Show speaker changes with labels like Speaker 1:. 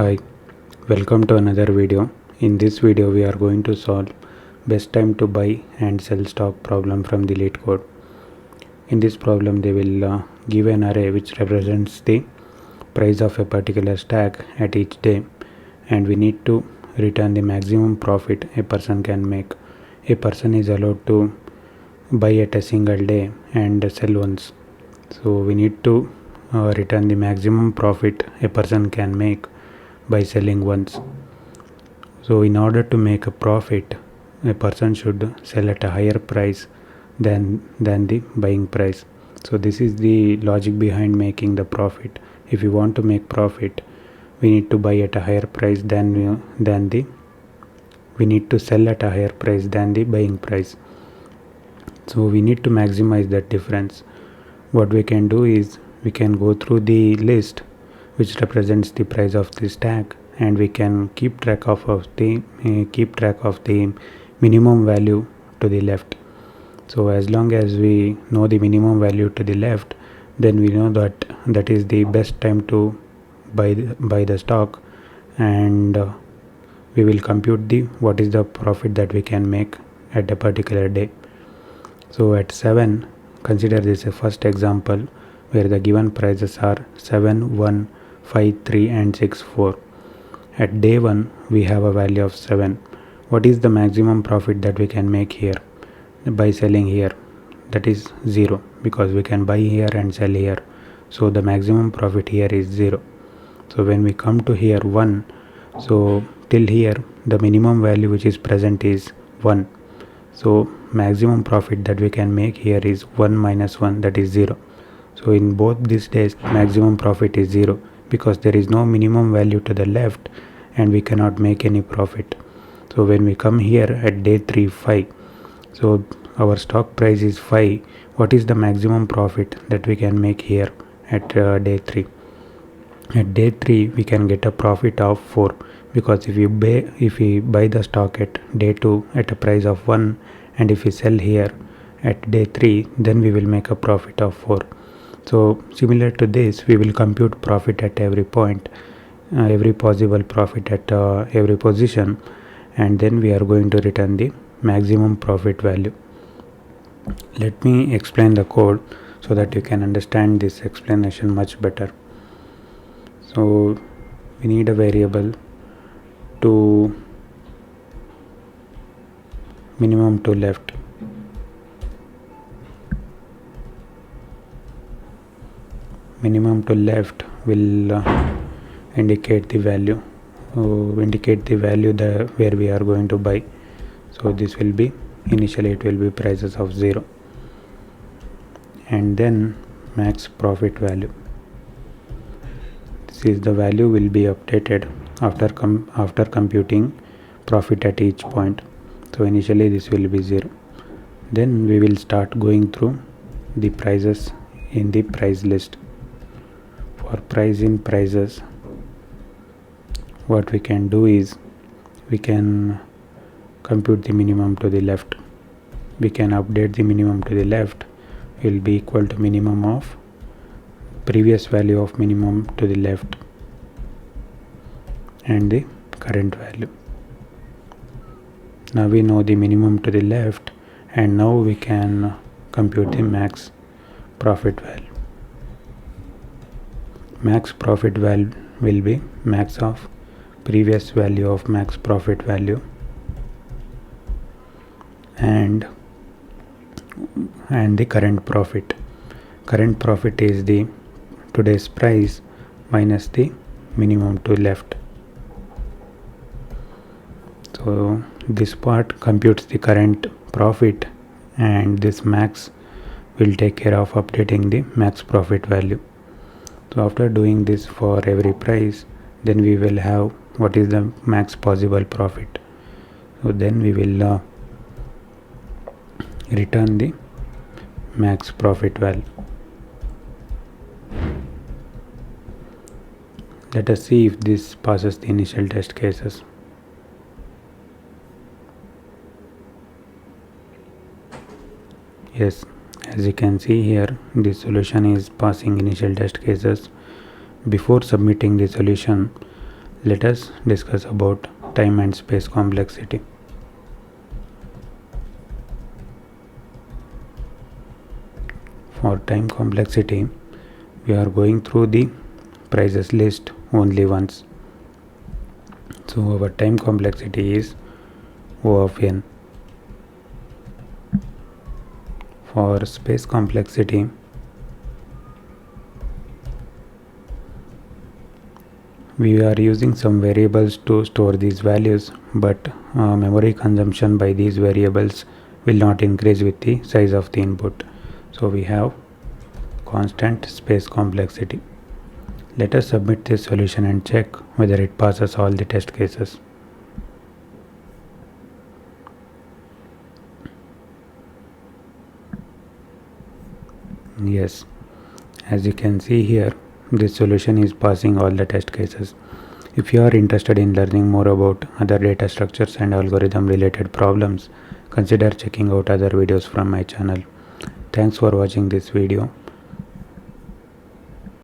Speaker 1: Hi, welcome to another video. In this video we are going to solve best time to buy and sell stock problem from the Leetcode. In this problem they will give an array which represents the price of a particular stack at each day, and we need to return the maximum profit a person can make. A person is allowed to buy at a single day and sell once. So we need to return the maximum profit a person can make by selling once. So in order to make a profit, a person should sell at a higher price than the buying price. So this is the logic behind making the profit. If you want to make profit, we need to buy at a higher price we need to sell at a higher price than the buying price. So we need to maximize that difference. What we can do is we can go through the list which represents the price of the stack, and we can keep track of the minimum value to the left. So as long as we know the minimum value to the left, then we know that is the best time to buy the stock, and we will compute what is the profit that we can make at a particular day. So at 7, consider this a first example where the given prices are 7, 1, 5, 3 and 6, 4. At day 1 we have a value of 7. What is the maximum profit that we can make here by selling here? That is 0, because we can buy here and sell here. So the maximum profit here is 0. So when we come to here 1, so till here the minimum value which is present is 1. So maximum profit that we can make here is 1 minus 1, that is 0. So in both these days maximum profit is 0, because there is no minimum value to the left and we cannot make any profit. So when we come here at day 3, 5, so our stock price is 5. What is the maximum profit that we can make here at day 3? At day 3 we can get a profit of 4, because if we buy the stock at day 2 at a price of 1, and if we sell here at day 3, then we will make a profit of 4. So similar to this, we will compute profit at every point, every possible profit at every position, and then we are going to return the maximum profit value. Let me explain the code so that you can understand this explanation much better. So we need a variable to minimum to left. Minimum to left will indicate the value where we are going to buy. So this will be, initially it will be prices of 0, and then max profit value. This is the value will be updated after computing profit at each point. So initially this will be 0. Then we will start going through the prices in the price list. For price in prices, what we can do is we can compute the minimum to the left. We can update the minimum to the left will be equal to minimum of previous value of minimum to the left and the current value. Now we know the minimum to the left, and now we can compute the max profit value. Max profit value will be max of previous value of max profit value and the current profit. Current profit is the today's price minus the minimum to left. So this part computes the current profit, and this max will take care of updating the max profit value. So after doing this for every price, then we will have what is the max possible profit. So then we will return the max profit value. Let us see if this passes the initial test cases. Yes, as you can see here, the solution is passing initial test cases. Before submitting the solution, Let us discuss about time and space complexity. For time complexity, we are going through the prices list only once. So our time complexity is O of n. For space complexity, we are using some variables to store these values, but memory consumption by these variables will not increase with the size of the input. So we have constant space complexity. Let us submit this solution and check whether it passes all the test cases. Yes, as you can see here, this solution is passing all the test cases. If you are interested in learning more about other data structures and algorithm related problems, consider checking out other videos from my channel. Thanks for watching this video.